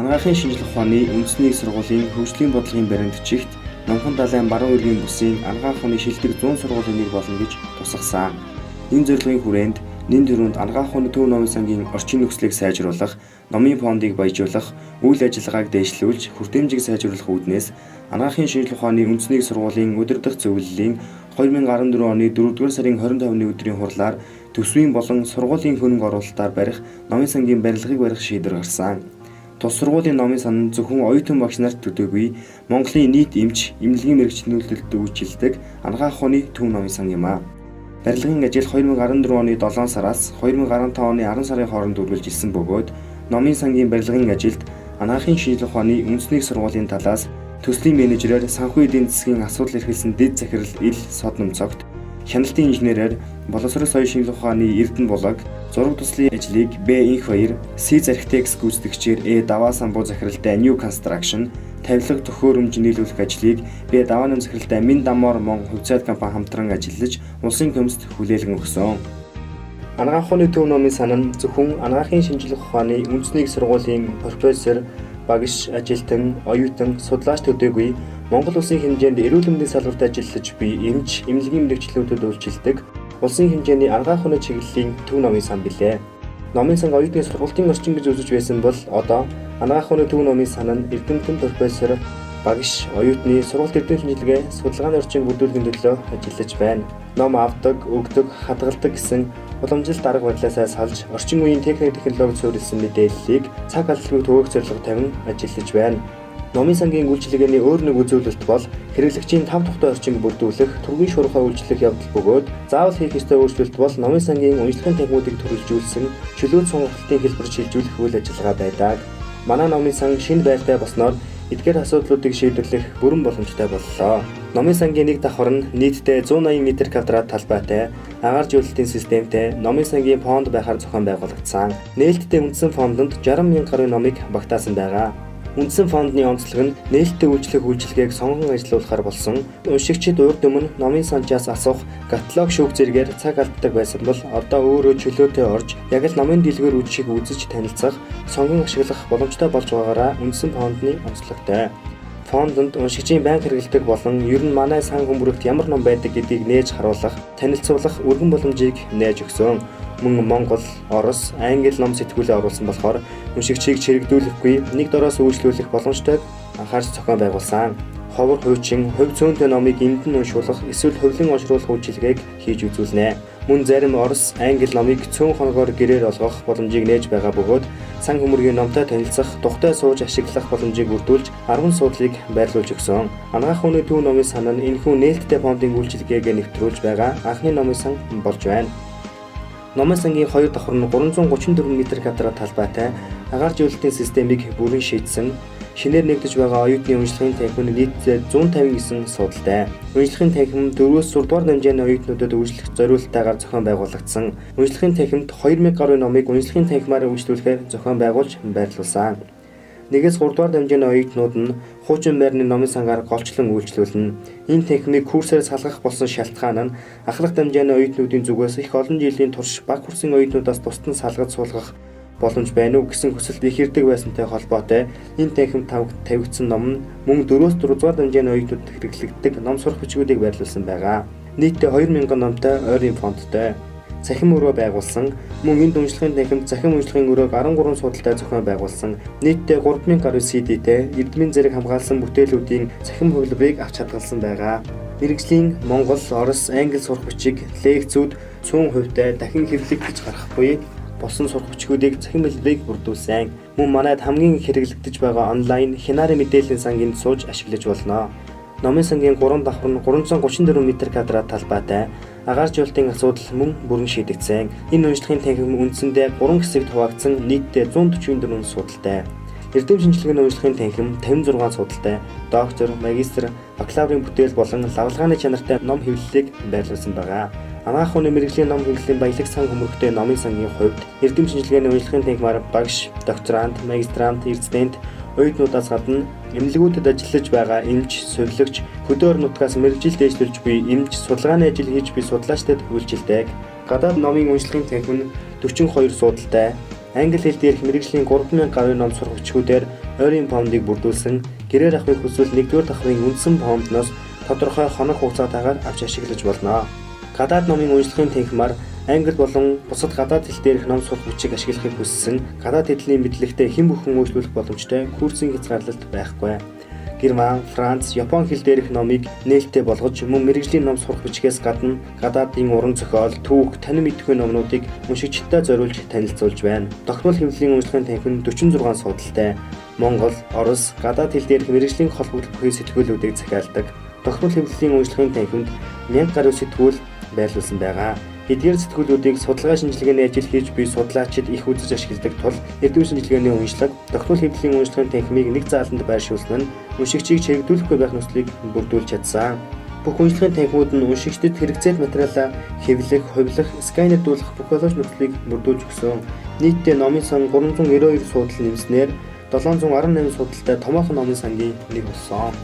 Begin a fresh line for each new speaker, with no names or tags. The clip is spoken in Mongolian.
Анагаахын шинжилгээ ухааны үндэсний их сургуулийн хөгжлийн бодлогын баримтчигт Номхон далайн баруун эргийн бүсийн анагаах ухааны шилдэг 100 сургуулийн нэг болно гэж тусгасан. Энэ зорилгын хүрээнд нэн төрөнд анагаах ухааны төв номын сангийн орчин нөхцөлийг сайжруулах, номын фондыг баяжуулах, үйл ажиллагааг дээшлүүлж, хүртээмжийг сайжруулах үүднээс анагаахын шинжилгээ ухааны үндэсний их сургуулийн удирдах зөвлөлийн 2014 оны 4-р сарын 25-ны өдрийн хурлаар төсвийн болон сургуулийн хөрөнгө оруулалтаар барих номын сангийн барилгыг барих шийдвэр гарсан. Тус сургуулийн номын сан нь зөвхөн оюутан багш нарт төдийгүй Монголын нийт эмч, эмнэлгийн мэргэжлүүлэлтэд үйлчилдэг анагаах ухааны төв номын сан юм а. Барилгын ажил 2014 оны 7 сараас 2015 оны 10 сарын хооронд үргэлжилсэн бөгөөд номын сангийн барилгын ажилд анагаахын шинжилгээ ухааны үндэсний сургуулийн талаас төслийн менежерээр санхүү эдийн засгийн асуудал эрхэлсэн дэд захирал Ил Содномцогт, хяналтын инженерээр боловсрол соёлын шинжилгээ ухааны Эрдэнэ Булаг, зураг туслын ажлыг Б Инх баяр, С Архитектс гүйцэтгэгчээр Э Даваа самбуу захиралтай New Construction, тавилга төхөөрөмж нийлүүлэх ажлыг Б Даваа нам захиралтай Мин Дамор Мон хувьцаат компани хамтран ажиллаж, улсын комист хүлээлгэн өгсөн. Анагаах ухааны төв номын сан нь зөвхөн анагаахын шинжилгээ ухааны үндэсний их сургуулийн профессор, багш, ажилтан, оюутан, судлаач төдийгүй Монгол улсын хэмжээнд эрүүл мэндийн салбарт ажиллаж буй эмч, эмнэлгийн мэргэжлүүдд үйлчилдэг улсын хэмжээний анагаах ухааны чиглэлийн төв номын сан билээ. Номын сан оюутны сургалтын орчин гэж үзэж байсан бол одоо анагаах ухааны төв номын сан нь эрдэмтэн профессор, багш, оюутны сургалт эрдэм шинжилгээ, судалгааны орчин бүрдүүлэхийн төлөө ажиллаж байна. Ном авдаг, өгдөг, хадгалдаг гэсэн уламжилт арга барилаасаа салж орчин үеийн технологид суурилсан мэдээллийг цаг алдалгүй төвөөх зорилго тавин ажиллаж байна. Номын сангийн үйлчилгээний өөр нэг үзүүлэлт бол хэрэглэгчийн 5 тухтай орчинг бүрдүүлэх, түргэн шуурхай үйлчлэх явдал бөгөөд заавал хийх ёстой өөрчлөлт бол номын сангийн уншлагын техникүүдийг төрөлжүүлсэн чөлөөт сонголтын хэлбэр шилжүүлэх үйл ажиллагаа байдаг. Манай номын сан шинэ байртай босноор эдгээр асуудлуудыг шийдвэрлэх бүрэн боломжтой боллоо. Номын сангийн нэг давхар нь нийтдээ 180 м2 талбайтай, агааржуулалтын системтэй номын сангийн фонд байхаар зохион байгуулагдсан. Нээлттэй үндсэн фондонд 60 мянган гаруй номыг багтаасан байгаа. Үндсэн фондны онцлог нь нээлттэй үйлчлэх үйлчилгээг сонгон ажиллуулахар болсон. Уншигчид урд өмнө номын санчаас асуух каталог шүүх зэрэгээр цаг алддаг байсан бол одоо өөрөө чөлөөтэй орж яг л номын дэлгүүр үдшийг үзэж танилцах, сонгон ашиглах боломжтой болж байгаараа үндсэн фондны онцлогтой. Фондонд уншигчийн банк хэрэгэлдэг болон ер нь манай сан хүмүүрэгт ямар ном байдаг гэдгийг нээж харуулах, танилцуулах өргөн боломжийг нээж өгсөн. Мөн Монгол, Орос, Англи ном сэтгүүлээ оруулсан болохоор уншигчийг чирэгдүүлэхгүй, нэг дороос үйлчлүүлэх боломжтойг анхаарч зохион байгуулсан. Ховор хуучин, хувь цөөнтэй номыг эмдэн уншуулах, эсвэл хувлан уншруулах үйлчилгээг хийж үзүүлнэ. Мөн зарим Орос, Англи номыг цөөн хоногоор гэрээр олгох боломжийг нээж байгаа бөгөөд сан хүмүүргийн номтой танилцах, тухтай сууж ашиглах боломжийг бүрдүүлж 10 суудлыг байрлуулж өгсөн. Анагаах ухааны төв номын сан нь энэхүү нээлттэй фондын үйлчилгээг нэвтрүүлж байгаа анхны номын сан болж байна. Номын сангийн 2 давхар нь 334 м2 талбайтай агааржуулалтын системийг бүрэн шийдсэн. Шинээр нэгдэж байгаа оюутны уншлагын танхимын нийтдээ 159 судалтай. Уншлагын танхим 4-өөс 6 дугаар дамжааны оюутнуудад үйлчлэх зориулалтайгаар зохион байгуулагдсан. Уншлагын танхимд 2000 гаруй номыг уншлагын танхимаар үйлчлүүлэхээр зохион байгуулж байрлуулсан. 1-ээс 3 дугаар дамжааны оюутнууд нь хуучин байрны номын сангаар голчлон үйлчлүүлнэ. Энэ танхимыг курсээр салгах болсон шалтгаан нь ахлах дамжааны оюутнуудын зүгээс их олон жилийн турш бага курсын оюутнуудаас тусдан салгаж суулгах боломж байна уу гэсэн хүсэлт их ирдэг байсантай холбоотой энэ танхим тавигдсан ном нь мөн 4-өөс 4 дугаар дамжааны оюутнуудад хэрэглэгддэг ном сурах бичгүүдийг байрлуулсан байгаа. Нийтдээ 2000 номтой ойрын фондтой цахим өрөө байгуулсан. Мөн энэ уншлагын танхимд цахим уншлагын өрөөг 13 судалтай зохион байгуулсан. Нийтдээ 3000 гаруй CD-тэй эрдмийн зэрэг хамгаалсан бүтээлүүдийн цахим хувилбарыг авч хадгалсан байгаа. Мэргэжлийн Монгол, Орос, Англи сурах бичиг, лекцүүд цөөн хувьтай дахин хэрэглэгдэж гарахгүй болсон сурах бичгүүдийг цахим хэлбэрийг бүрдүүлсэн. Мөн манайд хамгийн их хэрэглэгдэж байгаа онлайн хянарын мэдээллийн сангийн сууж ашиглаж болно. Номын сангийн 3 давхар нь 334 м2 талбайтай агааржуулалтын асуудал мөн бүрэн шийдэгдсэн. Энэ уншлагын танхим үндсэндээ 3 хэсэгт хуваагдсан нийтдээ 144 судалтай. Эрдэм шинжилгээний уншлагын танхим 56 судалтай, доктор, магистр, бакалаврын бүтээл болон лавлгааны чанартай ном хэвлэлийг байрлуулсан байгаа. Анагаах ухааны мэргэжлийн ном хэвлэлийн баялаг сан хүмүүрэгтэй номын сангийн хувьд эрдэм шинжилгээний уншлагын танхимаар багш, докторант, магистрант, резидент оюутнуудаас гадна эмнэлгүүдэд ажиллаж байгаа эмч, сувилагч, хөдөө орон нутгаас мэргэжил дэвшлүүлж буй эмч, судалгааны ажил хийж буй судлаачдад үйлчилдэг. Гадаад номын уншлагын танхим нь 42 судалтай, англи хэл дээрх мэргэжлийн 3000 гаруй ном сурах бичгүүдээр ойрын фондыг бүрдүүлсэн гэрээр авахыг хүсвэл 1-р давхрын үндсэн фондноос тодорхой хоног хугацаатаагаар авч ашиглаж болно. Гадаад номын уншлагын танхимаар англи болон бусад гадаад хэл дээрх ном сурах бичиг ашиглахыг хүссэн гадаад хэлний мэдлэгтэй хэн бүхэн үйлчлүүлэх боломжтой курсын хязгаарлалт байхгүй. Герман, Франц, Япон хэл дээрх номыг нээлттэй болгож мөн мэрэгжлийн ном сурах бичгээс гадна гадаадын уран зохиол, түүх, танин мэдхгүй номнуудыг уншигчдад зориулж танилцуулж байна. Тогтмол хэвлэлийн уншлагын танхим 46 судалтай. Монгол, Орос, гадаад хэл дээрх мэрэгжлийн холбогдох бүхий сэтгүүлүүдийг захиалдаг. Тогтмол хэвлэлийн уншлагын танхимд 1000 гаруй сэтгүүл байрлуулсан байгаа. Эдгээр сэтгүүлүүдийг судалгаа шинжилгээний ажил хийж буй судлаачид их үзэж ашигладаг тул эрдэм шинжилгээний уншлаг, тогтмол хэвлэлийн уншлагын танхимыг нэг заалтанд байршуулсан нь уншигчийг чирэгдүүлэхгүй байх нөхцөлийг бүрдүүлж чадсан. Бүх уншлагын танхимууд нь уншигчдад хэрэгцээт материалаа хэвлэх, хувилах, сканердуулах бүх боломж нөхцөлийг бүрдүүлж өгсөн. Нийтдээ номын сан 392 суудал нэмснээр 718 судалтай томоохон номын сангийн нэг болсон.